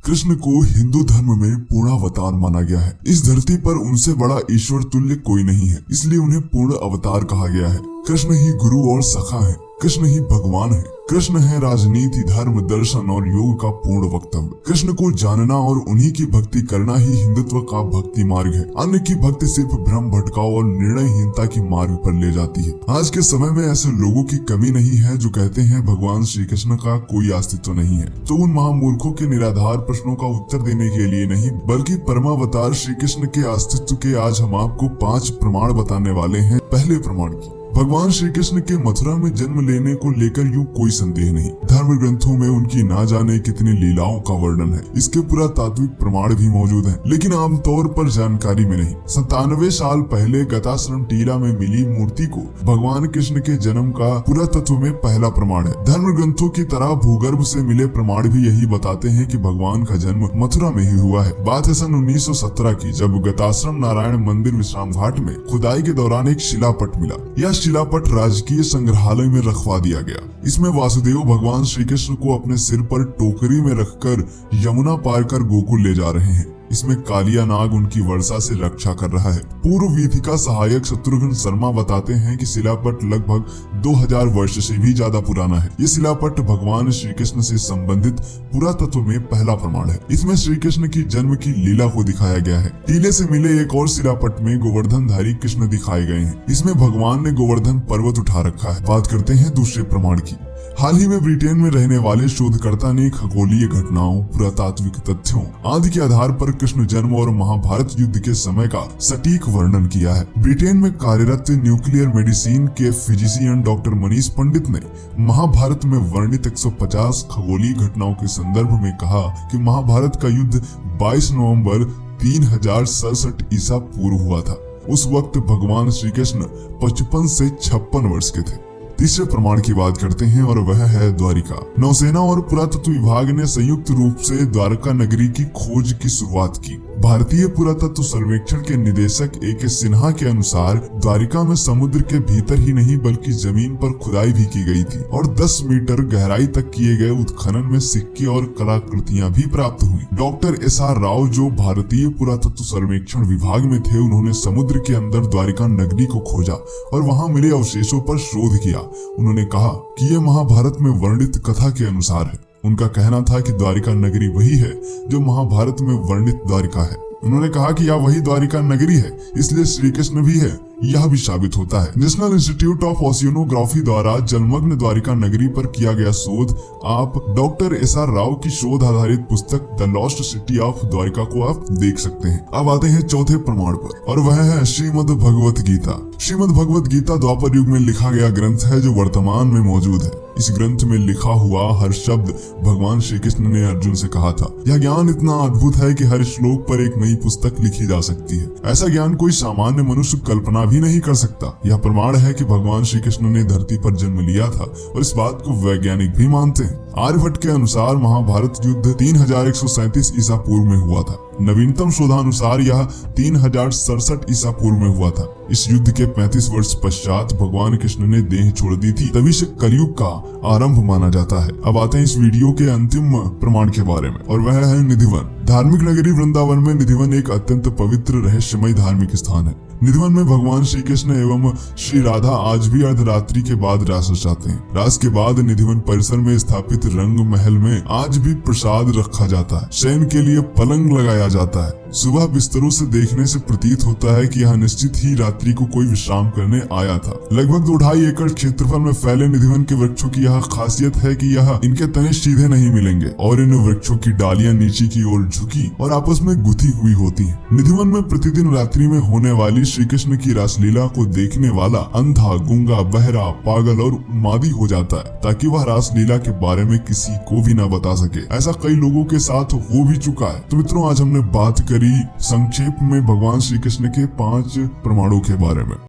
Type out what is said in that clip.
कृष्ण को हिंदू धर्म में पूर्ण अवतार माना गया है। इस धरती पर उनसे बड़ा ईश्वर तुल्य कोई नहीं है, इसलिए उन्हें पूर्ण अवतार कहा गया है। कृष्ण ही गुरु और सखा है, कृष्ण ही भगवान है। कृष्ण है राजनीति, धर्म, दर्शन और योग का पूर्ण वक्तव्य। कृष्ण को जानना और उन्हीं की भक्ति करना ही हिंदुत्व का भक्ति मार्ग है। अन्य की भक्ति सिर्फ भ्रम, भटकाव और निर्णयहीनता की मार्ग पर ले जाती है। आज के समय में ऐसे लोगों की कमी नहीं है जो कहते हैं भगवान श्री कृष्ण का कोई अस्तित्व नहीं है। तो उन महामूर्खों के निराधार प्रश्नों का उत्तर देने के लिए नहीं, बल्कि परमावतार श्री कृष्ण के अस्तित्व के आज हम आपको 5 प्रमाण बताने वाले हैं। पहले प्रमाण की, भगवान श्री कृष्ण के मथुरा में जन्म लेने को लेकर यूं कोई संदेह नहीं। धर्म ग्रंथों में उनकी ना जाने कितनी लीलाओं का वर्णन है। इसके पुरातात्विक प्रमाण भी मौजूद हैं, लेकिन आमतौर पर जानकारी में नहीं। 97 साल पहले गताश्रम टीला में मिली मूर्ति को भगवान कृष्ण के जन्म का पुरातत्व में पहला प्रमाण है। धर्म ग्रंथों की तरह भूगर्भ से मिले प्रमाण भी यही बताते हैं कि भगवान का जन्म मथुरा में ही हुआ है। बात है सन 1917 की, जब गताश्रम नारायण मंदिर विश्राम घाट में खुदाई के दौरान एक शिलापट मिला। यह शिलापट राजकीय संग्रहालय में रखवा दिया गया। इसमें वासुदेव भगवान श्री कृष्ण को अपने सिर पर टोकरी में रखकर यमुना पार कर गोकुल ले जा रहे हैं। इसमें कालिया नाग उनकी वर्षा से रक्षा कर रहा है। पूर्व वीथिका सहायक शत्रुघ्न शर्मा बताते हैं कि शिलापट लगभग 2000 वर्ष से भी ज्यादा पुराना है। ये शिलापट भगवान श्री कृष्ण से संबंधित पुरातत्व में पहला प्रमाण है। इसमें श्री कृष्ण की जन्म की लीला को दिखाया गया है। टीले से मिले एक और शिलापट में गोवर्धनधारी कृष्ण दिखाए गए हैं। इसमें भगवान ने गोवर्धन पर्वत उठा रखा है। बात करते हैं दूसरे प्रमाण की। हाल ही में ब्रिटेन में रहने वाले शोधकर्ता ने खगोलीय घटनाओं, पुरातात्विक तथ्यों आदि के आधार पर कृष्ण जन्म और महाभारत युद्ध के समय का सटीक वर्णन किया है। ब्रिटेन में कार्यरत न्यूक्लियर मेडिसिन के फिजिशियन डॉक्टर मनीष पंडित ने महाभारत में वर्णित 150 खगोलीय घटनाओं के संदर्भ में कहा कि महाभारत का युद्ध 22 नवंबर 3067 ईसा पूर्व हुआ था। उस वक्त भगवान श्री कृष्ण 55 से 56 वर्ष के थे। तीसरे प्रमाण की बात करते हैं और वह है द्वारिका। नौसेना और पुरातत्व विभाग ने संयुक्त रूप से द्वारका नगरी की खोज की शुरुआत की। भारतीय पुरातत्व सर्वेक्षण के निदेशक A.K. सिन्हा के अनुसार द्वारिका में समुद्र के भीतर ही नहीं बल्कि जमीन पर खुदाई भी की गई थी और 10 मीटर गहराई तक किए गए उत्खनन में सिक्के और कलाकृतियां भी प्राप्त हुई। Doctor S.R. राव, जो भारतीय पुरातत्व सर्वेक्षण विभाग में थे, उन्होंने समुद्र के अंदर द्वारिका नगरी को खोजा और वहां मिले अवशेषों पर शोध किया। उन्होंने कहा कि यह महाभारत में वर्णित कथा के अनुसार है। उनका कहना था कि द्वारिका नगरी वही है जो महाभारत में वर्णित द्वारिका है। उन्होंने कहा कि यह वही द्वारिका नगरी है, इसलिए श्री कृष्ण भी है। यह भी साबित होता है। नेशनल इंस्टीट्यूट ऑफ ओशियनोग्राफी द्वारा जलमग्न द्वारिका नगरी पर किया गया शोध आप डॉक्टर S.R. राव की शोध आधारित पुस्तक the lost city of Dwarika को आप देख सकते हैं। अब आते हैं चौथे प्रमाण पर और वह है श्रीमद् भगवत गीता। श्रीमद् भगवत गीता द्वापर युग में लिखा गया ग्रंथ है जो वर्तमान में मौजूद है। इस ग्रंथ में लिखा हुआ हर शब्द भगवान श्री कृष्ण ने अर्जुन से कहा था। यह ज्ञान इतना अद्भुत है कि हर श्लोक पर एक नई पुस्तक लिखी जा सकती है। ऐसा ज्ञान कोई सामान्य मनुष्य कल्पना भी नहीं कर सकता। यह प्रमाण है कि भगवान श्री कृष्ण ने धरती पर जन्म लिया था और इस बात को वैज्ञानिक भी मानते हैं। आर्यभट्ट के अनुसार महाभारत युद्ध 3137 ईसा पूर्व में हुआ था। नवीनतम शोधानुसार यह 3067 ईसा पूर्व में हुआ था। इस युद्ध के 35 वर्ष पश्चात भगवान कृष्ण ने देह छोड़ दी थी, तभी से कलयुग का आरंभ माना जाता है। अब आते हैं इस वीडियो के अंतिम प्रमाण के बारे में और वह है निधिवन। धार्मिक नगरी वृंदावन में निधिवन एक अत्यंत पवित्र रहस्यमय धार्मिक स्थान है। निधिवन में भगवान श्री कृष्ण एवं श्री राधा आज भी अर्धरात्रि के बाद रास रचाते हैं। रास के बाद निधिवन परिसर में स्थापित रंग महल में आज भी प्रसाद रखा जाता है। शयन के लिए पलंग लगाया जाता है। सुबह बिस्तरों से देखने से प्रतीत होता है कि यहाँ निश्चित ही रात्रि को कोई विश्राम करने आया था। लगभग 2.5 एकड़ क्षेत्रफल में फैले निधिवन के वृक्षों की यह खासियत है कि यह इनके तने सीधे नहीं मिलेंगे और इन वृक्षों की डालियां नीचे की ओर झुकी और आपस में गुथी हुई होती हैं। निधिवन में प्रतिदिन रात्रि में होने वाली श्री कृष्ण की रासलीला को देखने वाला अंधा, गूंगा, बहरा, पागल और उन्मादी हो जाता है ताकि वह रासलीला के बारे में किसी को भी न बता सके। ऐसा कई लोगों के साथ हो भी चुका है। तो मित्रों, आज हमने बात करी संक्षेप में भगवान श्री कृष्ण के 5 प्रमाणों के बारे में।